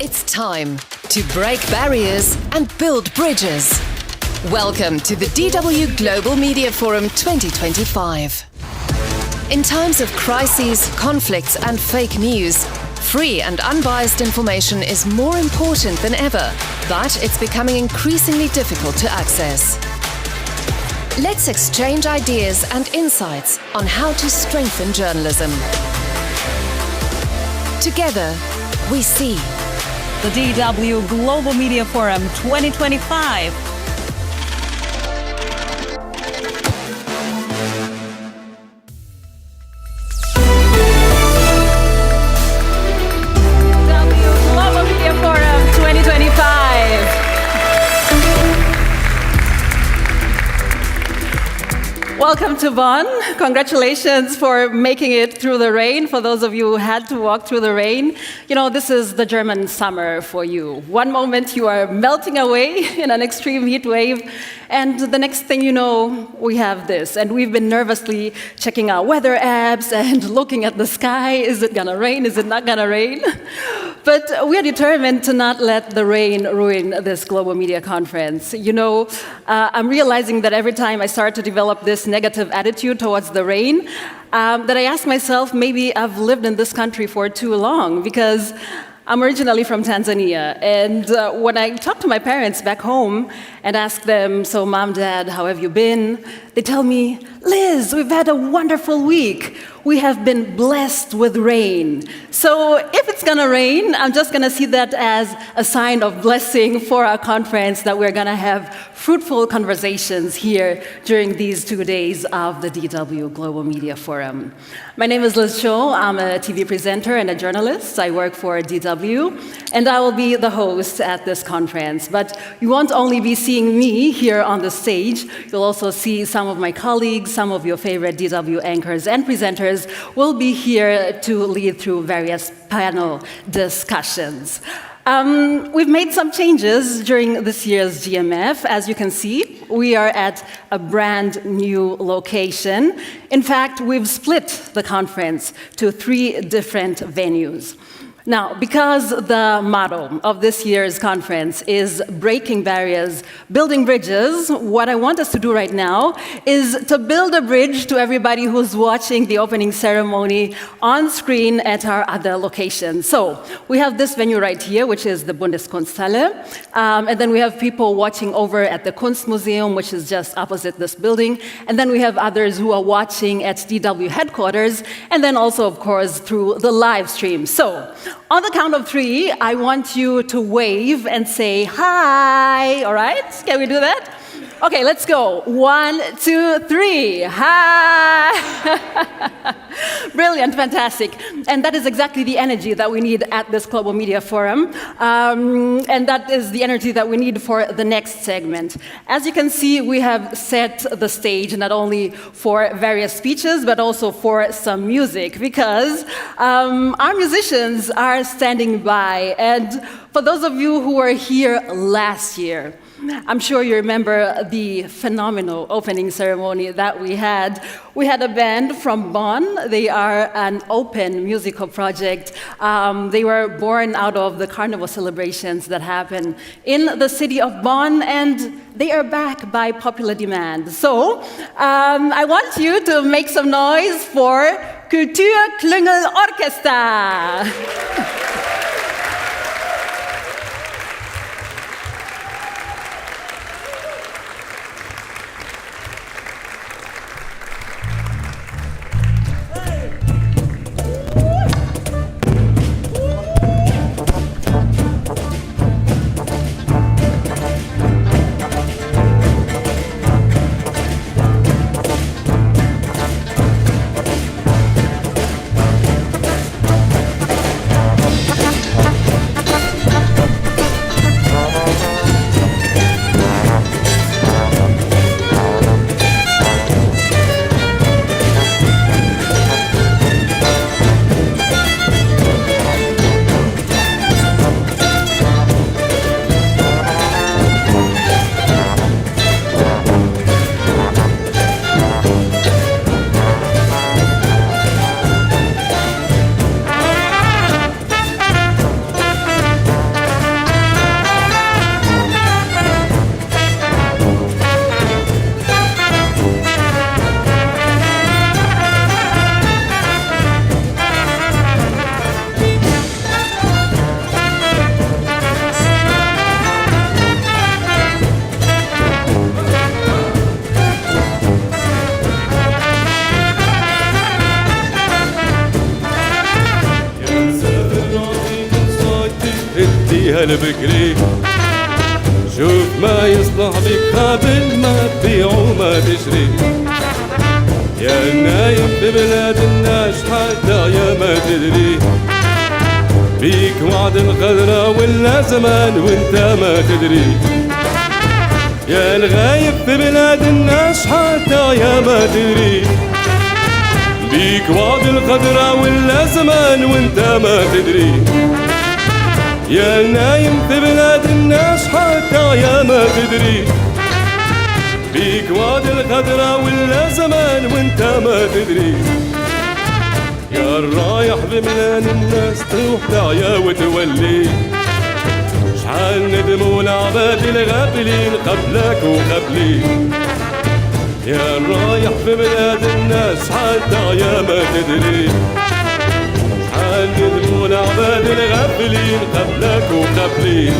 It's time to break barriers and build bridges. Welcome to the DW Global Media Forum 2025. In times of crises, conflicts and fake news, free and unbiased information is more important than ever, but it's becoming increasingly difficult to access. Let's exchange ideas and insights on how to strengthen journalism. Together, we see the DW Global Media Forum 2025. Global Media Forum 2025. Welcome to Bonn. Congratulations for making it through the rain. For those of you who had to walk through the rain, you know, this is the German summer for you. One moment you are melting away in an extreme heat wave, and the next thing you know, we have this. And we've been nervously checking our weather apps and looking at the sky. Is it gonna rain? Is it not gonna rain? But we are determined to not let the rain ruin this global media conference. You know, I'm realizing that every time I start to develop this negative attitude towards the rain, that I ask myself, maybe I've lived in this country for too long, because I'm originally from Tanzania. And when I talk to my parents back home and ask them, so Mom, Dad, how have you been? They tell me, Liz, we've had a wonderful week. We have been blessed with rain. So if it's gonna rain, I'm just gonna see that as a sign of blessing for our conference, that we're gonna have fruitful conversations here during these 2 days of the DW Global Media Forum. My name is Liz Cho. I'm a TV presenter and a journalist. I work for DW, and I will be the host at this conference. But you won't only be seeing me here on the stage, you'll also see some of my colleagues, some of your favorite DW anchors and presenters will be here to lead through various panel discussions. We've made some changes during this year's GMF. As you can see, we are at a brand new location. In fact, we've split the conference to 3 different venues. Now, because the motto of this year's conference is breaking barriers, building bridges, what I want us to do right now is to build a bridge to everybody who's watching the opening ceremony on screen at our other locations. So we have this venue right here, which is the Bundeskunsthalle, and then we have people watching over at the Kunstmuseum, which is just opposite this building, and then we have others who are watching at DW headquarters, and then also, of course, through the live stream. So, on the count of 3, I want you to wave and say hi, all right? Can we do that? Okay, let's go. 1, 2, 3. Hi! Brilliant, fantastic. And that is exactly the energy that we need at this Global Media Forum. And that is the energy that we need for the next segment. As you can see, we have set the stage not only for various speeches, but also for some music, because our musicians are standing by. And for those of you who were here last year, I'm sure you remember the phenomenal opening ceremony that we had. We had a band from Bonn. They are an open musical project. They were born out of the carnival celebrations that happen in the city of Bonn, and they are back by popular demand. So I want you to make some noise for Kültürklüngel Orkestar. فيها البكري شوف ما يصلح بك قبل ما تبيع وما تشري يا نايم في بلاد الناس حتى يا ما تدري بيك وعد الغدرة ولا زمان وانت ما تدري يا الغايب في بلاد الناس حتى يا ما تدري بيك وعد الغدرة ولا زمان وانت ما تدري يا نايم في بلاد الناس حتى يا ما تدري بيك وعد الغدرة ولا زمان وانت ما تدري يا الرايح بملان الناس تروح تعيا وتولي شحال ندموا العباد الغافلين قبلك وقبلي يا الرايح بملاد الناس شحال تعيا ما تدري شحال ندموا العباد الغافلين قبلك وقبلي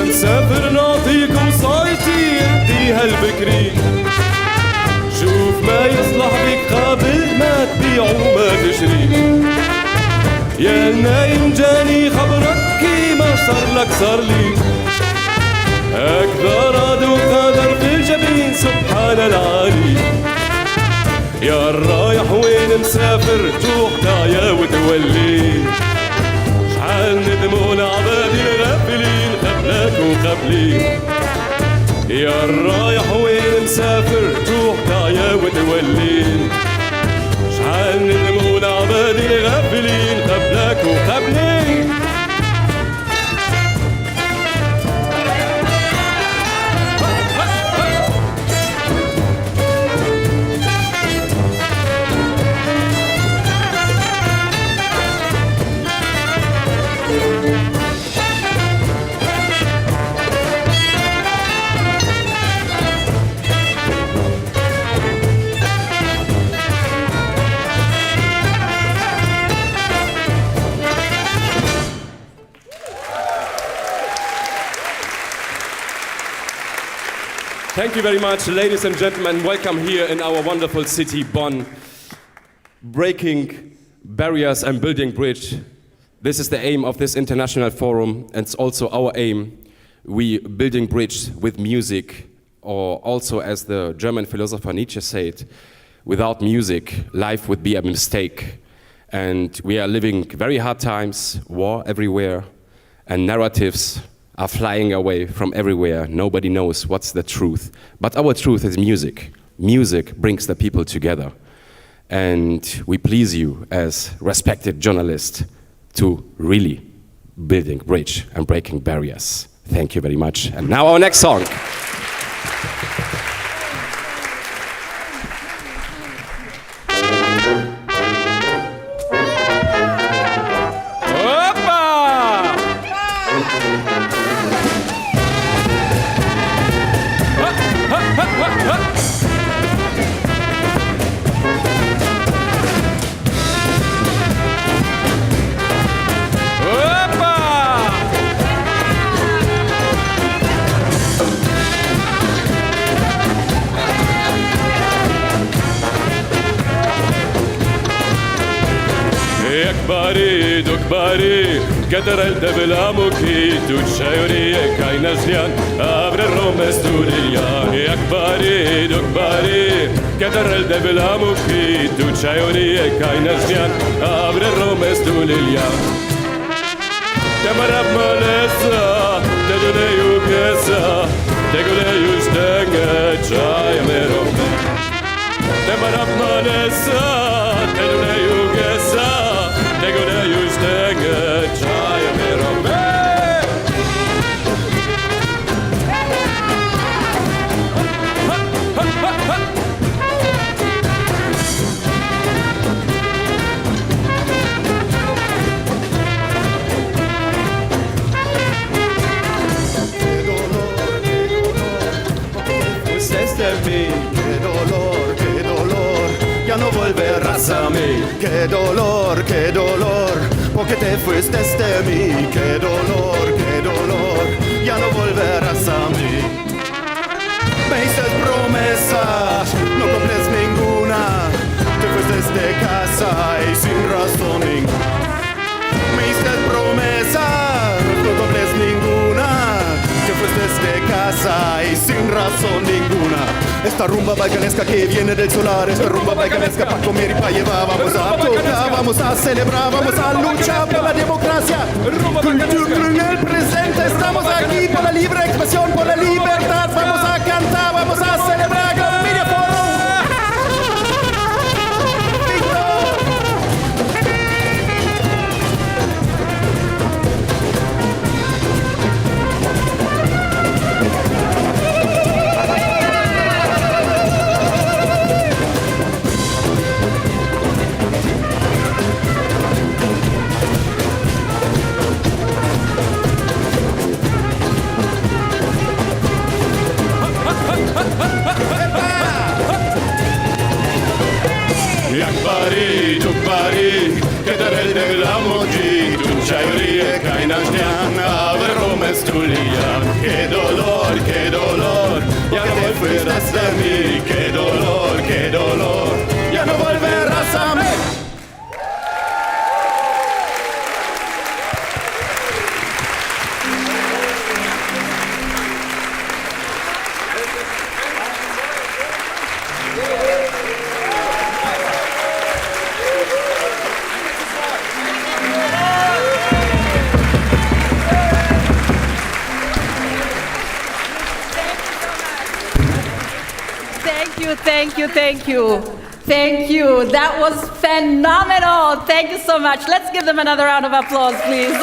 نسافر نعطيكم صايتي اديها البكري شوف ما يصلح بك قبل ما تبيع وما تشري يا نايم جاني خبرك كيما صار لك صار لي هكذا راد وقدر في الجبين سبحان العالي يا الرايح وين مسافر تروح تعيا وتولي شحال ندموا العباد الغافلين قبلك وقبلي يا الرايح وين مسافر تروح تعيا وتولي شحال ندموا العباد الغافلين قبلك وقبلي Thank you very much, ladies and gentlemen. Welcome here in our wonderful city, Bonn. Breaking barriers and building bridge. This is the aim of this international forum, and it's also our aim. We building bridge with music, or also as the German philosopher Nietzsche said, without music, life would be a mistake. And we are living very hard times, war everywhere, and narratives are flying away from everywhere. Nobody knows what's the truth. But our truth is music. Music brings the people together. And we please you as respected journalists to really building bridge and breaking barriers. Thank you very much. And now our next song. Kadar elde belamuki tu chayori kainasyan abre romes turiya yakbari dokbari kadar elde belamuki tu chayori kainasyan abre romes turiya tamarab malesa tadune yugesa tegule yustanga chayamero tamarab malesa tadune yugesa tegule yustanga abrázame. Qué dolor, porque te fuiste de mí. Qué dolor, ya no volverás a mí. Me hiciste promesas, no cumples ninguna. Te fuiste de casa y sin razón ninguna. Me hiciste promesas, no cumples ninguna. Te fuiste de casa y sin razón ninguna. Esta rumba balcanesca que viene del solar, esta rumba balcanesca para comer y para llevar. Vamos a tocar, vamos a celebrar, vamos a luchar por la democracia. Kültürklüngel presente, estamos aquí por la libre expresión, por la libertad. Vamos a cantar, vamos a celebrar con Media Forum. Tukbari, Keterel de Lamoji, Tunchayri, Kaina Stern, Averomes Tulia. Qué dolor, ya te fuiste de mí. Qué dolor, ya no volverás a mí. Thank you. That was phenomenal. Thank you so much. Let's give them another round of applause, please.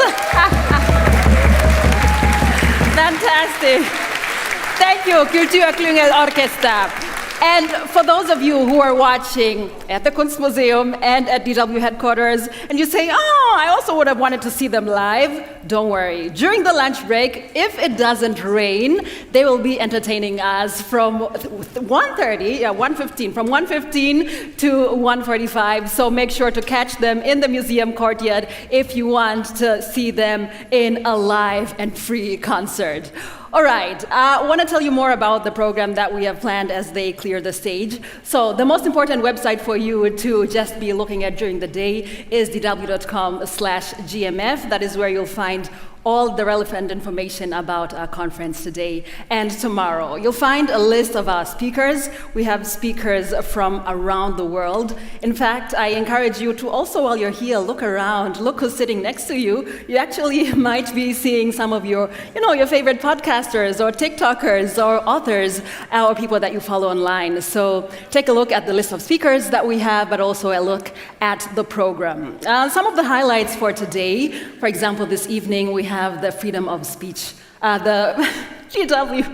Fantastic. Thank you, Kültürklüngel Orkestar. And for those of you who are watching at the Kunstmuseum and at DW headquarters, and you say, oh, I also would have wanted to see them live, don't worry. During the lunch break, if it doesn't rain, they will be entertaining us from 1:15 to 1:45. So make sure to catch them in the museum courtyard if you want to see them in a live and free concert. All right, I want to tell you more about the program that we have planned as they clear the stage. So the most important website for you to just be looking at during the day is dw.com/gmf. That is where you'll find all the relevant information about our conference today and tomorrow. You'll find a list of our speakers. We have speakers from around the world. In fact, I encourage you to also, while you're here, look around, look who's sitting next to you. You actually might be seeing some of your favorite podcasters or TikTokers or authors or people that you follow online. So take a look at the list of speakers that we have, but also a look at the program. Some of the highlights for today, for example, this evening we have the Freedom of Speech, the GW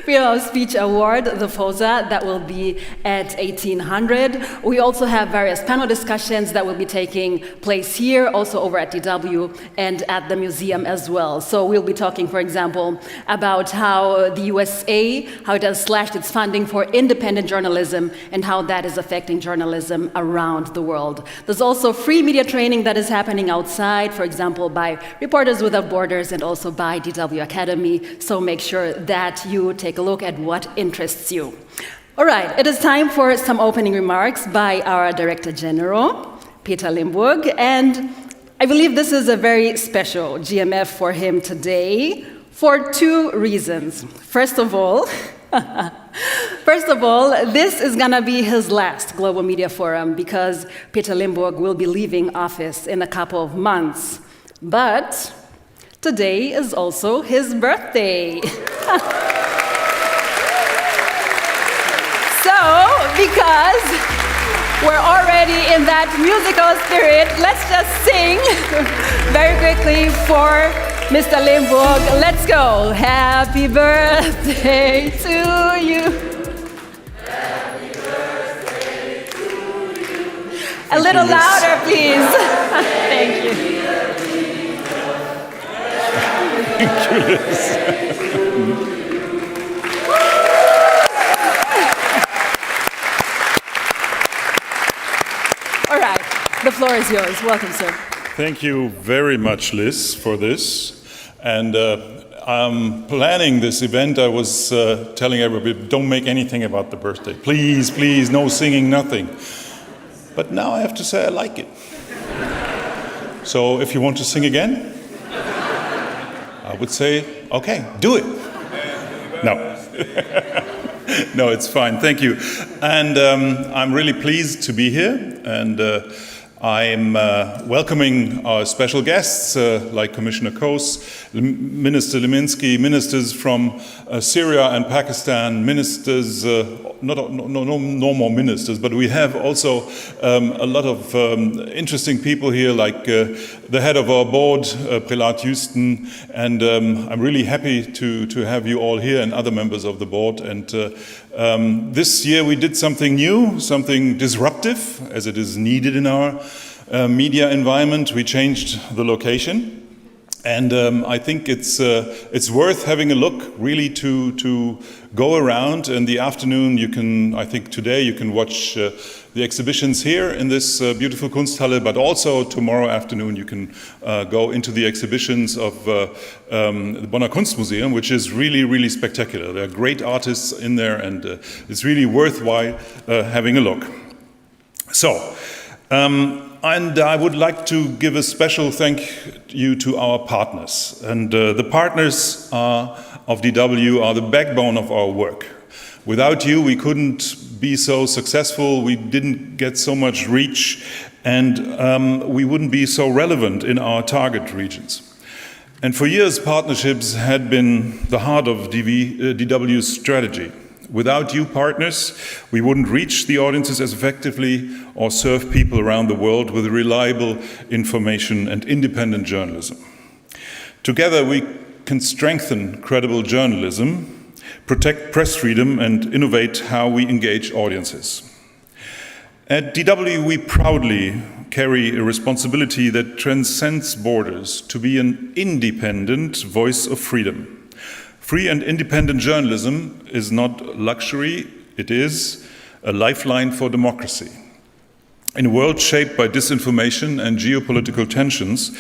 Freedom of Speech Award, the FOSA, that will be at 1800. We also have various panel discussions that will be taking place here, also over at DW and at the museum as well. So we'll be talking, for example, about how the USA, how it has slashed its funding for independent journalism and how that is affecting journalism around the world. There's also free media training that is happening outside, for example, by Reporters Without Borders and also by DW Academy. So make sure that you take a look at what interests you. All right, it is time for some opening remarks by our Director General, Peter Limbourg, and I believe this is a very special GMF for him today for two reasons. First of all, this is going to be his last Global Media Forum because Peter Limbourg will be leaving office in a couple of months. But today is also his birthday. So, because we're already in that musical spirit, let's just sing very quickly for Mr. Limbourg. Let's go. Happy birthday to you. Happy birthday to you. A little louder, please. Thank you. floor is yours. Welcome, sir. Thank you very much, Liz, for this. And I'm planning this event. I was telling everybody, don't make anything about the birthday. Please, please, no singing, nothing. But now I have to say I like it. So if you want to sing again, I would say, okay, do it. No. No, it's fine. Thank you. And I'm really pleased to be here. And I'm welcoming our special guests like Commissioner Kos, Minister Liminski, ministers from Syria and Pakistan, ministers, no more ministers, but we have also a lot of interesting people here, like the head of our board, Prelat Houston, and I'm really happy to have you all here and other members of the board. And this year we did something new, something disruptive, as it is needed in our media environment. We changed the location. And I think it's worth having a look, really, to go around. In the afternoon, I think today you can watch the exhibitions here in this beautiful Kunsthalle, but also tomorrow afternoon you can go into the exhibitions of the Bonner Kunstmuseum, which is really, really spectacular. There are great artists in there, and it's really worthwhile having a look. So. And I would like to give a special thank you to our partners. And the partners of DW are the backbone of our work. Without you, we couldn't be so successful, we didn't get so much reach, and we wouldn't be so relevant in our target regions. And for years, partnerships had been the heart of DW's strategy. Without you partners, we wouldn't reach the audiences as effectively or serve people around the world with reliable information and independent journalism. Together, we can strengthen credible journalism, protect press freedom, and innovate how we engage audiences. At DW, we proudly carry a responsibility that transcends borders to be an independent voice of freedom. Free and independent journalism is not luxury, it is a lifeline for democracy. In a world shaped by disinformation and geopolitical tensions,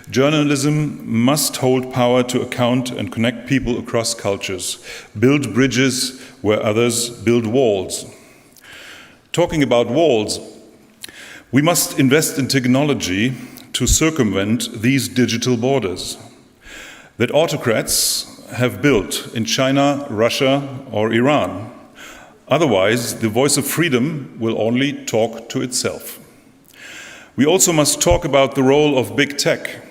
journalism must hold power to account and connect people across cultures, build bridges where others build walls. Talking about walls, we must invest in technology to circumvent these digital borders that autocrats have built in China, Russia, or Iran. Otherwise, the voice of freedom will only talk to itself. We also must talk about the role of big tech.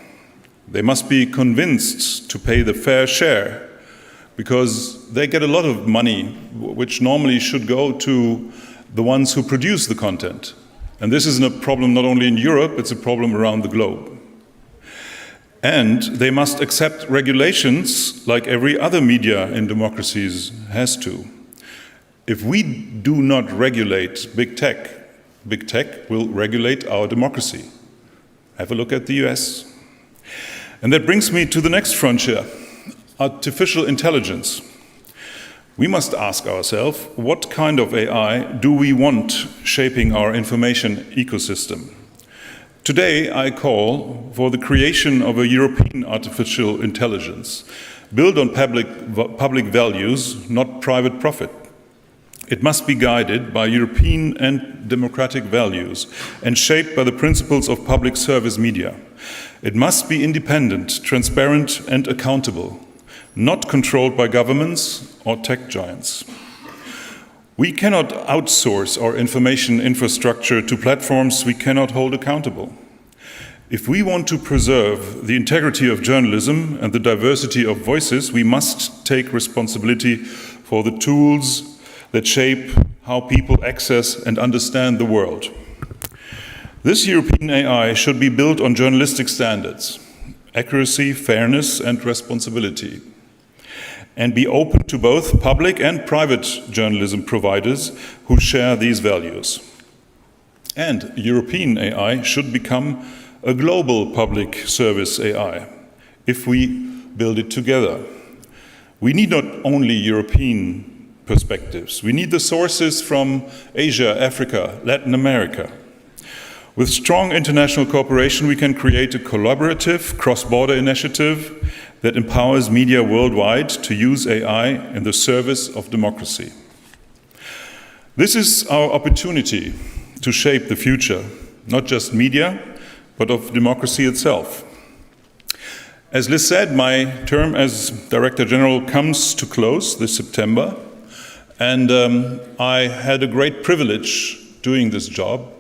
They must be convinced to pay the fair share because they get a lot of money, which normally should go to the ones who produce the content. And this isn't a problem not only in Europe, it's a problem around the globe. And they must accept regulations like every other media in democracies has to. If we do not regulate big tech will regulate our democracy. Have a look at the US. And that brings me to the next frontier, artificial intelligence. We must ask ourselves, what kind of AI do we want shaping our information ecosystem? Today, I call for the creation of a European artificial intelligence, built on public values, not private profit. It must be guided by European and democratic values and shaped by the principles of public service media. It must be independent, transparent, and accountable, not controlled by governments or tech giants. We cannot outsource our information infrastructure to platforms we cannot hold accountable. If we want to preserve the integrity of journalism and the diversity of voices, we must take responsibility for the tools that shape how people access and understand the world. This European AI should be built on journalistic standards, accuracy, fairness, and responsibility, and be open to both public and private journalism providers who share these values. And European AI should become a global public service AI if we build it together. We need not only European perspectives, we need the sources from Asia, Africa, Latin America. With strong international cooperation, we can create a collaborative, cross-border initiative that empowers media worldwide to use AI in the service of democracy. This is our opportunity to shape the future, not just media, but of democracy itself. As Liz said, my term as Director General comes to close this September, and I had a great privilege doing this job,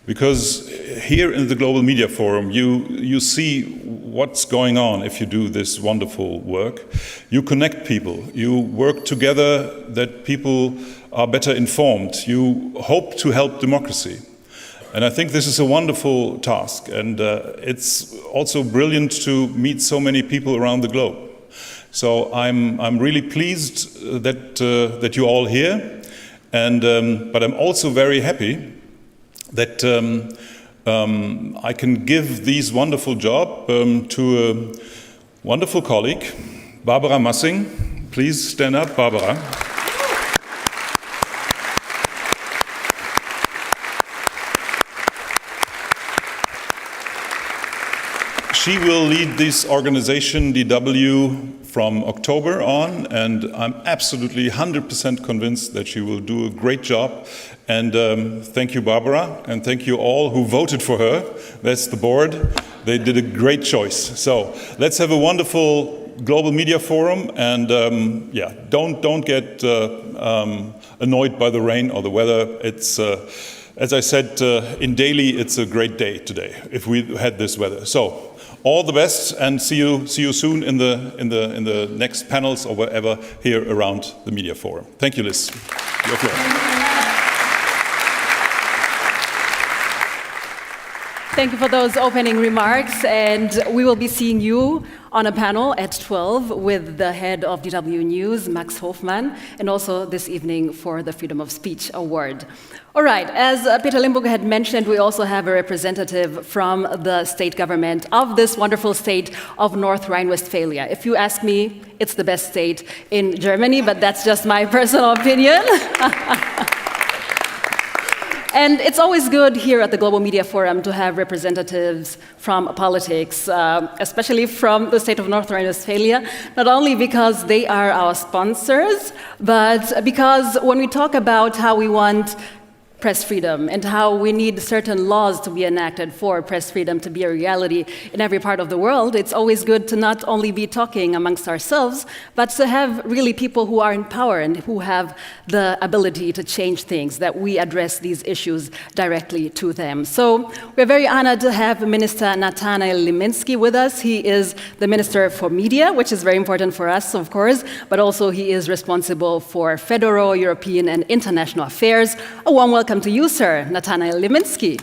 because here in the Global Media Forum, you see what's going on if you do this wonderful work. You connect people, you work together that people are better informed, you hope to help democracy. And I think this is a wonderful task, and it's also brilliant to meet so many people around the globe. So I'm really pleased that you're all here, and but I'm also very happy that I can give this wonderful job to a wonderful colleague, Barbara Massing. Please stand up, Barbara. She will lead this organization, DW, from October on, and I'm absolutely 100% convinced that she will do a great job. And thank you, Barbara, and thank you all who voted for her. That's the board. They did a great choice. So let's have a wonderful Global Media Forum, and yeah, don't get annoyed by the rain or the weather. It's as I said in Delhi, it's a great day today if we had this weather. So all the best, and see you soon in the next panels or wherever here around the Media Forum. Thank you, Liz. Your floor. Thank you for those opening remarks, and we will be seeing you on a panel at 12 with the head of DW News, Max Hofmann, and also this evening for the Freedom of Speech Award. All right, as Peter Limbourg had mentioned, we also have a representative from the state government of this wonderful state of North Rhine-Westphalia. If you ask me, it's the best state in Germany, but that's just my personal opinion. And it's always good here at the Global Media Forum to have representatives from politics, especially from the state of North Rhine-Westphalia, not only because they are our sponsors, but because when we talk about how we want press freedom and how we need certain laws to be enacted for press freedom to be a reality in every part of the world, it's always good to not only be talking amongst ourselves, but to have really people who are in power and who have the ability to change things, that we address these issues directly to them. So we're very honored to have Minister Nathanael Liminski with us. He is the Minister for Media, which is very important for us, of course, but also he is responsible for federal, European, and international affairs. A warm welcome to you, sir, Nathanael Liminski.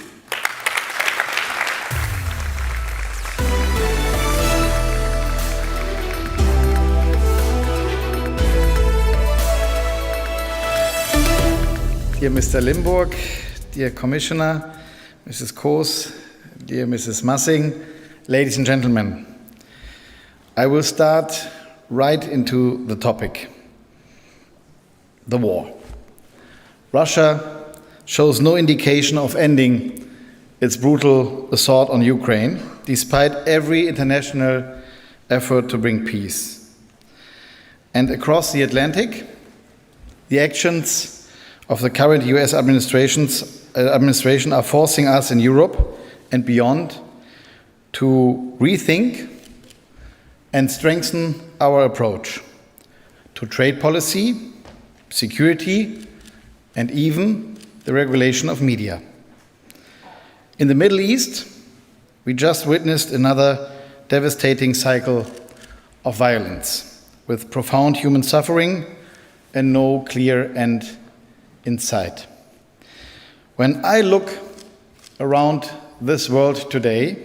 Dear Mr. Limbourg, dear Commissioner, Mrs. Koos, dear Mrs. Massing, ladies and gentlemen, I will start right into the topic, the war. Russia shows no indication of ending its brutal assault on Ukraine, despite every international effort to bring peace. And across the Atlantic, the actions of the current US administration are forcing us in Europe and beyond to rethink and strengthen our approach to trade policy, security, and even the regulation of media. In the Middle East, we just witnessed another devastating cycle of violence, with profound human suffering and no clear end in sight. When I look around this world today,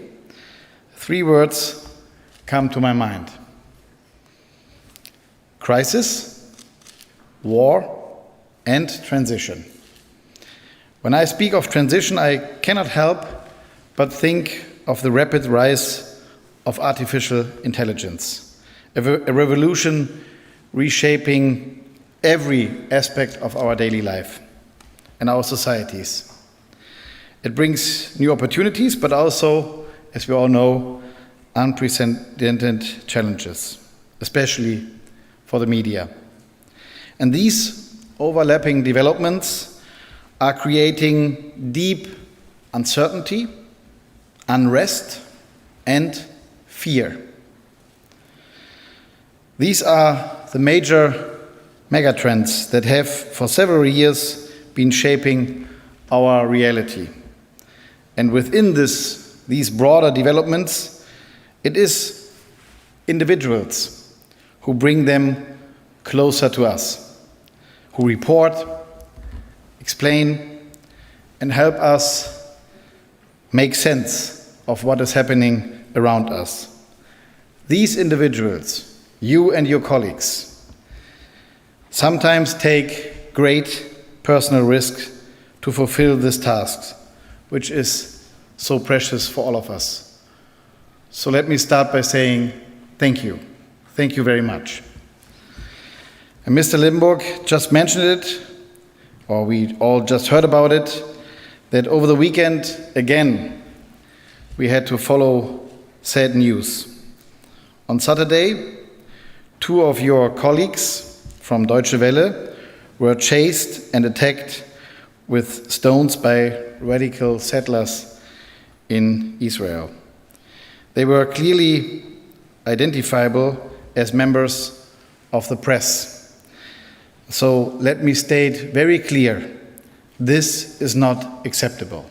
3 words come to my mind: crisis, war, and transition. When I speak of transition, I cannot help but think of the rapid rise of artificial intelligence, a revolution reshaping every aspect of our daily life and our societies. It brings new opportunities, but also, as we all know, unprecedented challenges, especially for the media. And these overlapping developments are creating deep uncertainty, unrest, and fear. These are the major megatrends that have for several years been shaping our reality. And within these broader developments, it is individuals who bring them closer to us, who report, explain, and help us make sense of what is happening around us. These individuals, you and your colleagues, sometimes take great personal risks to fulfill this task, which is so precious for all of us. So let me start by saying thank you. Thank you very much. And Mr. Limbourg just mentioned it, or we all just heard about it, that over the weekend, again, we had to follow sad news. On Saturday, 2 of your colleagues from Deutsche Welle were chased and attacked with stones by radical settlers in Israel. They were clearly identifiable as members of the press. So let me state very clear, this is not acceptable.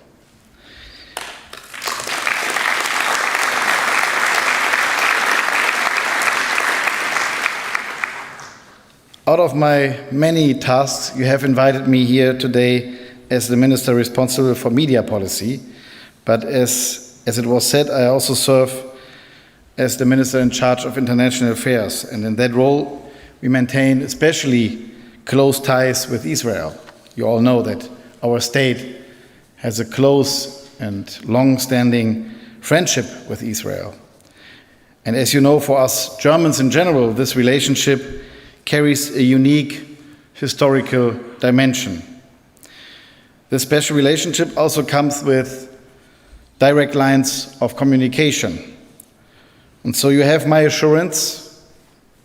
Out of my many tasks, you have invited me here today as the minister responsible for media policy, but as it was said, I also serve as the minister in charge of international affairs, and in that role we maintain especially close ties with Israel. You all know that our state has a close and long-standing friendship with Israel. And as you know, for us Germans in general, this relationship carries a unique historical dimension. This special relationship also comes with direct lines of communication. And so you have my assurance,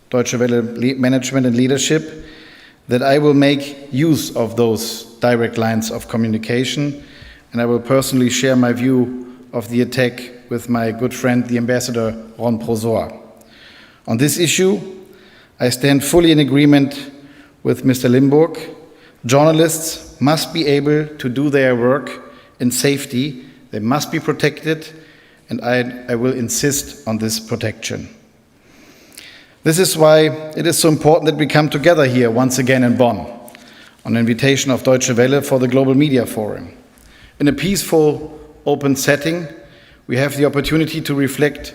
Deutsche Welle management and leadership, that I will make use of those direct lines of communication, and I will personally share my view of the attack with my good friend, the Ambassador Ron Prosor. On this issue, I stand fully in agreement with Mr. Limbourg. Journalists must be able to do their work in safety. They must be protected, and I will insist on this protection. This is why it is so important that we come together here once again in Bonn on invitation of Deutsche Welle for the Global Media Forum. In a peaceful, open setting, we have the opportunity to reflect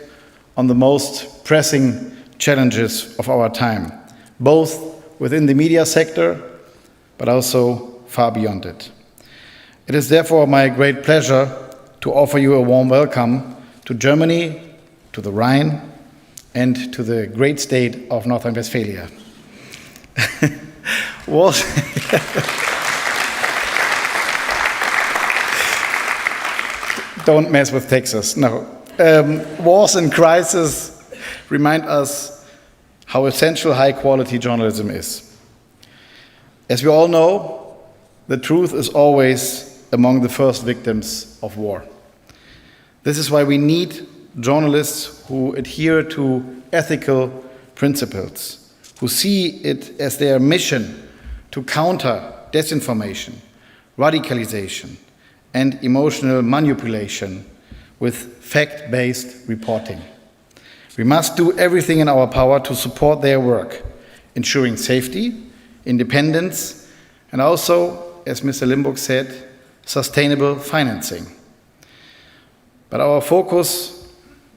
on the most pressing challenges of our time, both within the media sector, but also far beyond it. It is therefore my great pleasure to offer you a warm welcome to Germany, to the Rhine, and to the great state of North Rhine-Westphalia. Don't mess with Texas, no. Wars and crisis remind us how essential high-quality journalism is. As we all know, the truth is always among the first victims of war. This is why we need journalists who adhere to ethical principles, who see it as their mission to counter disinformation, radicalization, and emotional manipulation with fact-based reporting. We must do everything in our power to support their work, ensuring safety, independence, and also, as Mr. Limbourg said, sustainable financing. But our focus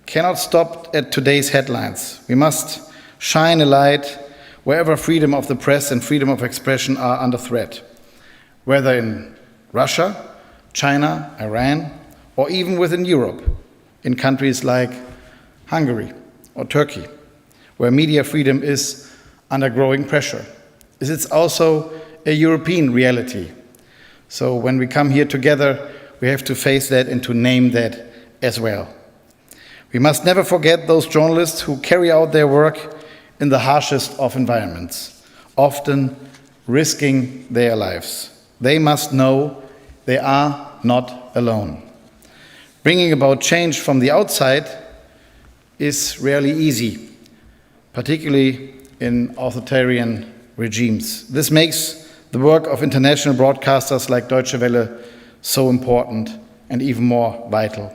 cannot stop at today's headlines. We must shine a light wherever freedom of the press and freedom of expression are under threat, whether in Russia, China, Iran, or even within Europe, in countries like Hungary or Turkey, where media freedom is under growing pressure. It's also a European reality. So when we come here together, we have to face that and to name that as well. We must never forget those journalists who carry out their work in the harshest of environments, often risking their lives. They must know they are not alone. Bringing about change from the outside is rarely easy, particularly in authoritarian regimes. This makes the work of international broadcasters like Deutsche Welle so important and even more vital.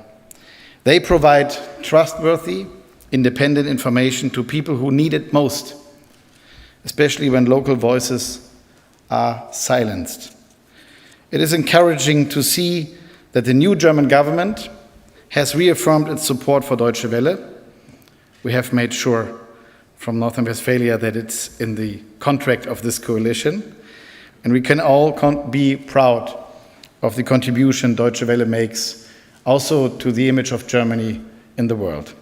They provide trustworthy, independent information to people who need it most, especially when local voices are silenced. It is encouraging to see that the new German government has reaffirmed its support for Deutsche Welle. We have made sure from North Rhine-Westphalia that it's in the contract of this coalition, and we can all be proud of the contribution Deutsche Welle makes also to the image of Germany in the world.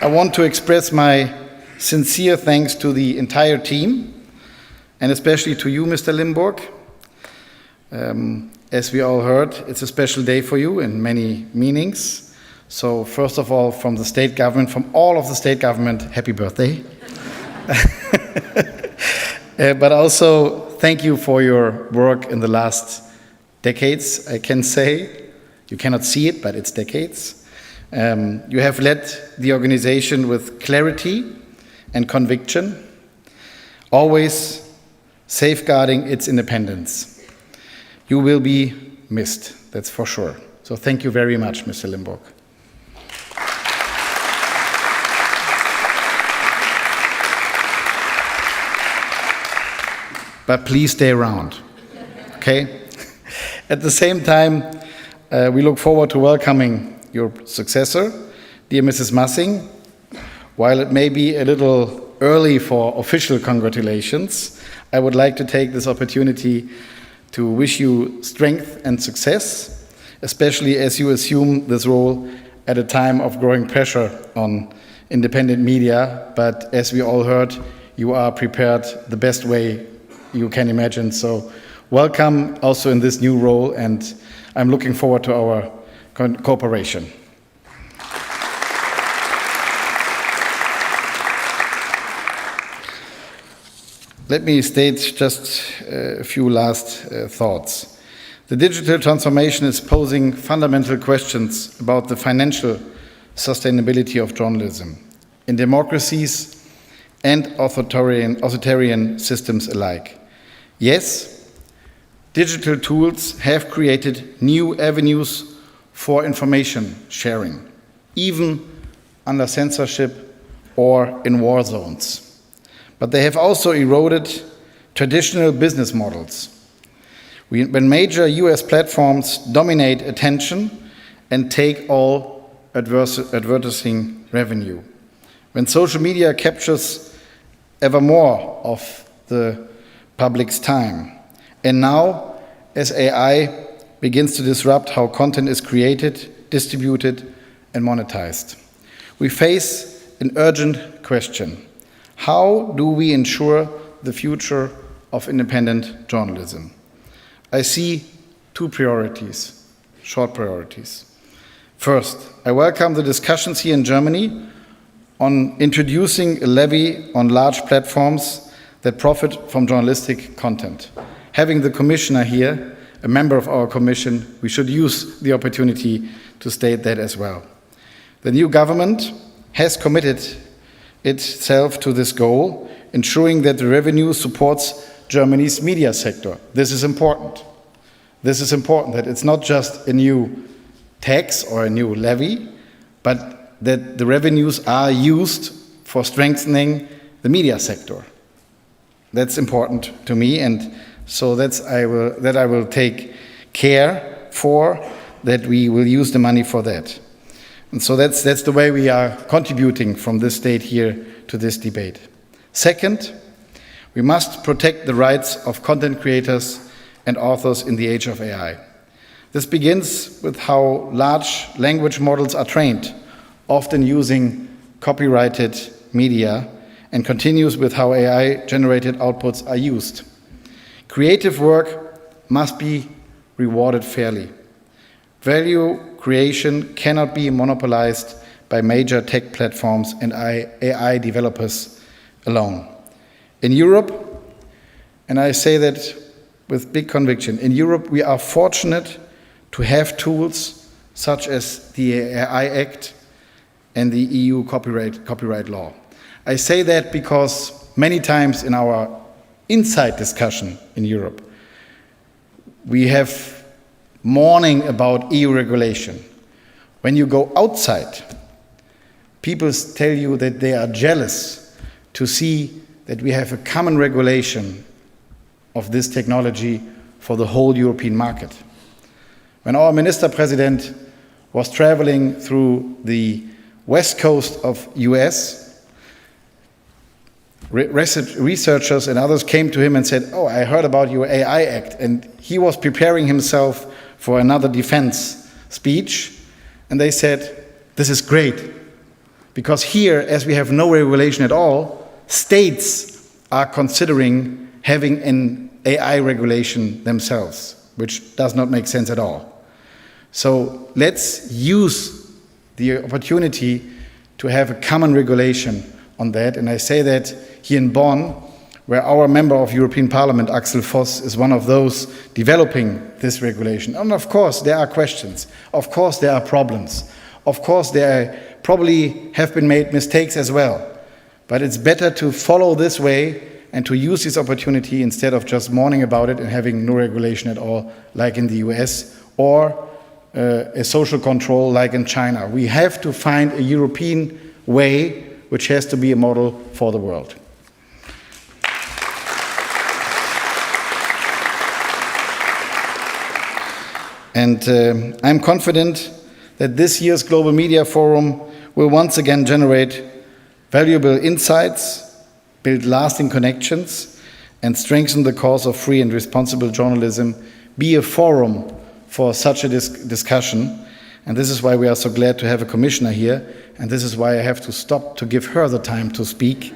I want to express my sincere thanks to the entire team, and especially to you, Mr. Limbourg. As we all heard, it's a special day for you in many meanings. So first of all, from the state government, from all of the state government, happy birthday. But also, thank you for your work in the last decades, I can say. You cannot see it, but it's decades. You have led the organization with clarity and conviction, always safeguarding its independence. You will be missed, that's for sure. So thank you very much, Mr. Limbourg. But please stay around, okay? At the same time, we look forward to welcoming your successor, dear Mrs. Massing. While it may be a little early for official congratulations, I would like to take this opportunity to wish you strength and success, especially as you assume this role at a time of growing pressure on independent media. But as we all heard, you are prepared the best way you can imagine. So welcome also in this new role, and I'm looking forward to our cooperation. Let me state just a few last thoughts. The digital transformation is posing fundamental questions about the financial sustainability of journalism in democracies and authoritarian systems alike. Yes, digital tools have created new avenues for information sharing, even under censorship or in war zones. But they have also eroded traditional business models. When major US platforms dominate attention and take all advertising revenue. When social media captures ever more of the public's time. And now, as AI begins to disrupt how content is created, distributed, and monetized. We face an urgent question. How do we ensure the future of independent journalism? I see two priorities, short priorities. First, I welcome the discussions here in Germany on introducing a levy on large platforms that profit from journalistic content. Having the commissioner here, a member of our commission, we should use the opportunity to state that as well. The new government has committed itself to this goal, ensuring that the revenue supports Germany's media sector. This is important. This is important, that it's not just a new tax or a new levy, but that the revenues are used for strengthening the media sector. That's important to me, and so I will take care for, that we will use the money for that. And so that's the way we are contributing from this state here to this debate. Second, we must protect the rights of content creators and authors in the age of AI. This begins with how large language models are trained, often using copyrighted media, and continues with how AI-generated outputs are used. Creative work must be rewarded fairly. Value creation cannot be monopolized by major tech platforms and AI developers alone. In Europe, and I say that with big conviction, in Europe we are fortunate to have tools such as the AI Act and the EU copyright law. I say that because many times in our inside discussion in Europe, we have mourning about EU regulation. When you go outside, people tell you that they are jealous to see that we have a common regulation of this technology for the whole European market. When our Minister President was traveling through the west coast of US, researchers and others came to him and said, "Oh, I heard about your AI Act," and he was preparing himself for another defense speech, and they said, "This is great, because here, as we have no regulation at all, states are considering having an AI regulation themselves, which does not make sense at all. So let's use the opportunity to have a common regulation on that." And I say that here in Bonn, where our member of European Parliament, Axel Voss, is one of those developing this regulation. And of course, there are questions. Of course, there are problems. Of course, there probably have been made mistakes as well. But it's better to follow this way and to use this opportunity instead of just mourning about it and having no regulation at all, like in the US, or a social control like in China. We have to find a European way which has to be a model for the world. And I'm confident that this year's Global Media Forum will once again generate valuable insights, build lasting connections, and strengthen the cause of free and responsible journalism, be a forum for such a discussion. And this is why we are so glad to have a commissioner here, and this is why I have to stop to give her the time to speak.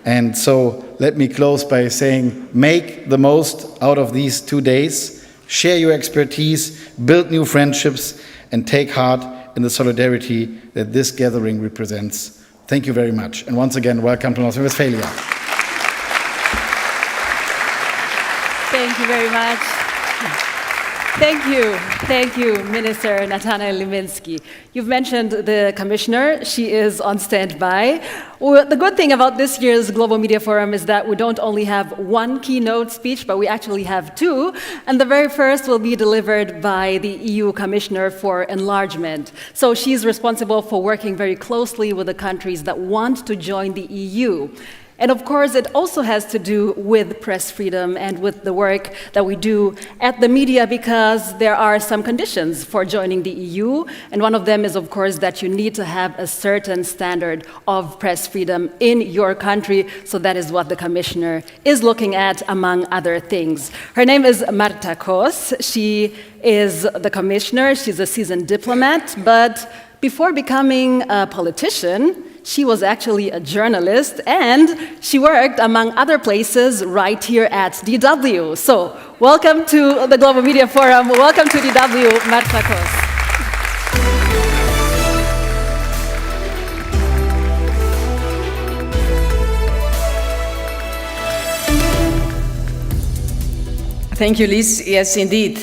And so let me close by saying, make the most out of these 2 days, share your expertise, build new friendships, and take heart in the solidarity that this gathering represents. Thank you very much. And once again, welcome to North Rhine-Westphalia. Thank you very much. Thank you, Minister Nathanael Liminski. You've mentioned the commissioner. She is on standby. Well, the good thing about this year's Global Media Forum is that we don't only have one keynote speech, but we actually have two. And the very first will be delivered by the EU Commissioner for Enlargement. So she's responsible for working very closely with the countries that want to join the EU. And of course, it also has to do with press freedom and with the work that we do at the media, because there are some conditions for joining the EU. And one of them is, of course, that you need to have a certain standard of press freedom in your country. So that is what the commissioner is looking at, among other things. Her name is Marta Kos. She is the commissioner. She's a seasoned diplomat. But before becoming a politician, she was actually a journalist, and she worked, among other places, right here at DW. So, welcome to the Global Media Forum. Welcome to DW, Marta Kos. Thank you, Liz. Yes, indeed.